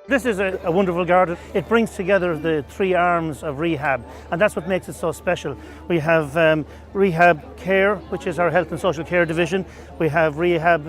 This is a wonderful garden. It brings together the three arms of rehab, and that's what makes it so special. We have RehabCare, which is our health and social care division. We have Rehab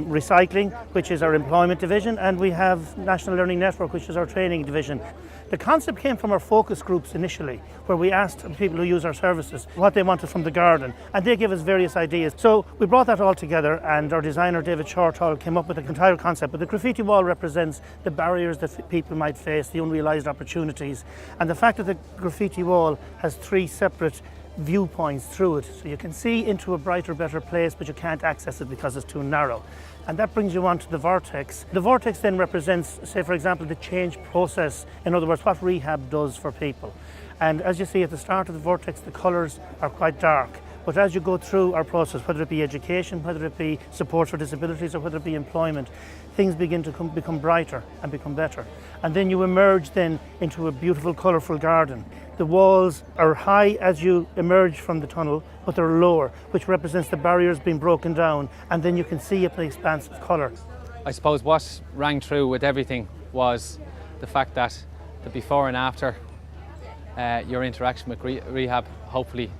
Recycling, which is our employment division, and we have National Learning Network, which is our training division. The concept came from our focus groups initially, where we asked people who use our services what they wanted from the garden, and they gave us various ideas. So we brought that all together, and our designer David Shortall came up with the entire concept. But the graffiti wall represents the barriers that people might face, the unrealised opportunities, and the fact that the graffiti wall has three separate viewpoints through it. So you can see into a brighter, better place, but you can't access it because it's too narrow. And that brings you on to the vortex. The vortex then represents, say for example, the change process. In other words, what rehab does for people. And as you see at the start of the vortex, the colours are quite dark. But as you go through our process, whether it be education, whether it be support for disabilities, or whether it be employment, things begin to become brighter and become better. And then you emerge then into a beautiful, colourful garden. The walls are high as you emerge from the tunnel, but they're lower, which represents the barriers being broken down, and then you can see the expanse of colour. I suppose what rang true with everything was the fact that the before and after your interaction with rehab, hopefully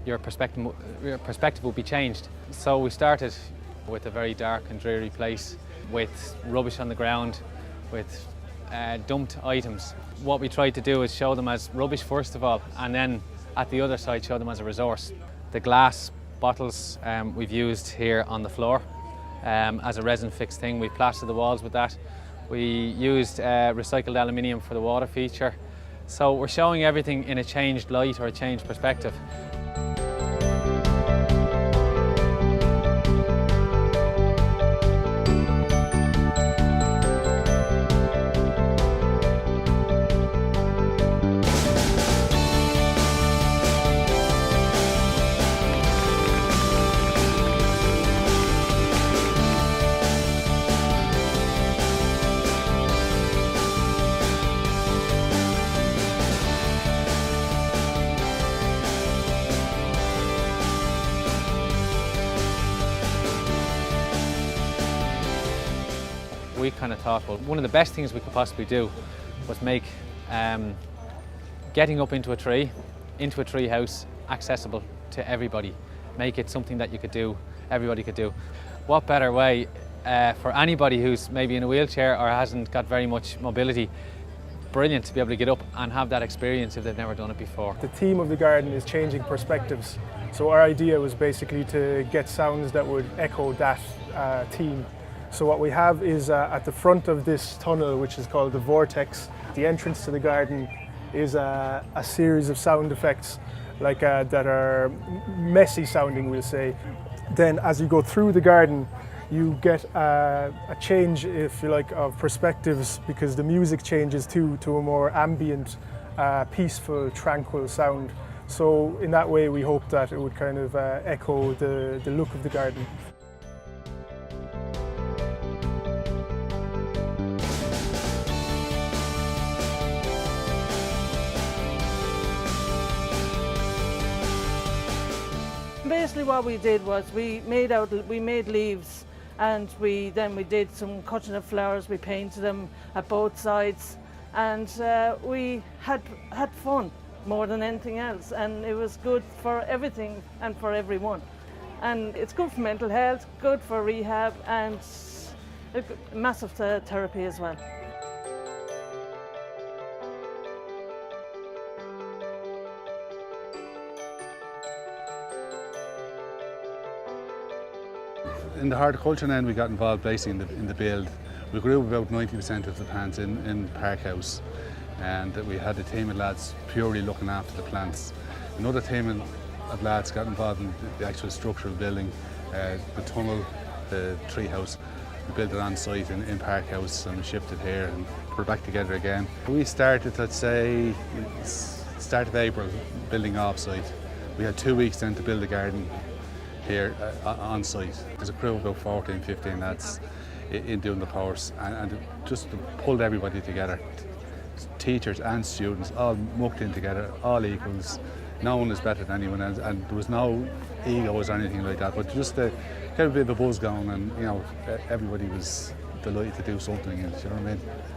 your perspective will be changed. So we started with a very dark and dreary place with rubbish on the ground, with dumped items. What we tried to do is show them as rubbish first of all, and then at the other side show them as a resource. The glass bottles we've used here on the floor as a resin fixed thing. We plastered the walls with that. We used recycled aluminium for the water feature. So we're showing everything in a changed light or a changed perspective. We kind of thought, well, one of the best things we could possibly do was make getting up into a tree house, accessible to everybody. Make it something that you could do, everybody could do. What better way for anybody who's maybe in a wheelchair or hasn't got very much mobility, brilliant to be able to get up and have that experience if they've never done it before. The theme of the garden is changing perspectives. So our idea was basically to get sounds that would echo that theme. So what we have is at the front of this tunnel, which is called the vortex, the entrance to the garden is a series of sound effects like that are messy sounding, we'll say. Then as you go through the garden, you get a change, if you like, of perspectives, because the music changes too to a more ambient, peaceful, tranquil sound. So in that way we hope that it would kind of echo the look of the garden. Basically what we did was we made leaves, and we did some cutting of flowers. We painted them at both sides, and we had fun more than anything else, and it was good for everything and for everyone. And it's good for mental health, good for rehab, and massive therapy as well. In the horticulture end, we got involved basically in the build. We grew about 90% of the plants in Park House, and we had a team of lads purely looking after the plants. Another team of lads got involved in the actual structural building, the tunnel, the tree house. We built it on site in Park House and we shipped it here and put it back together again. We started, let's say, start of April, building off-site. We had 2 weeks then to build the garden here on site. There's a crew of about 14, 15 lads in doing the powers, and it just pulled everybody together. Teachers and students all mucked in together, all equals. No one is better than anyone else, and there was no egos or anything like that, but just to get a bit of a buzz going, and you know, everybody was delighted to do something in it, you know what I mean?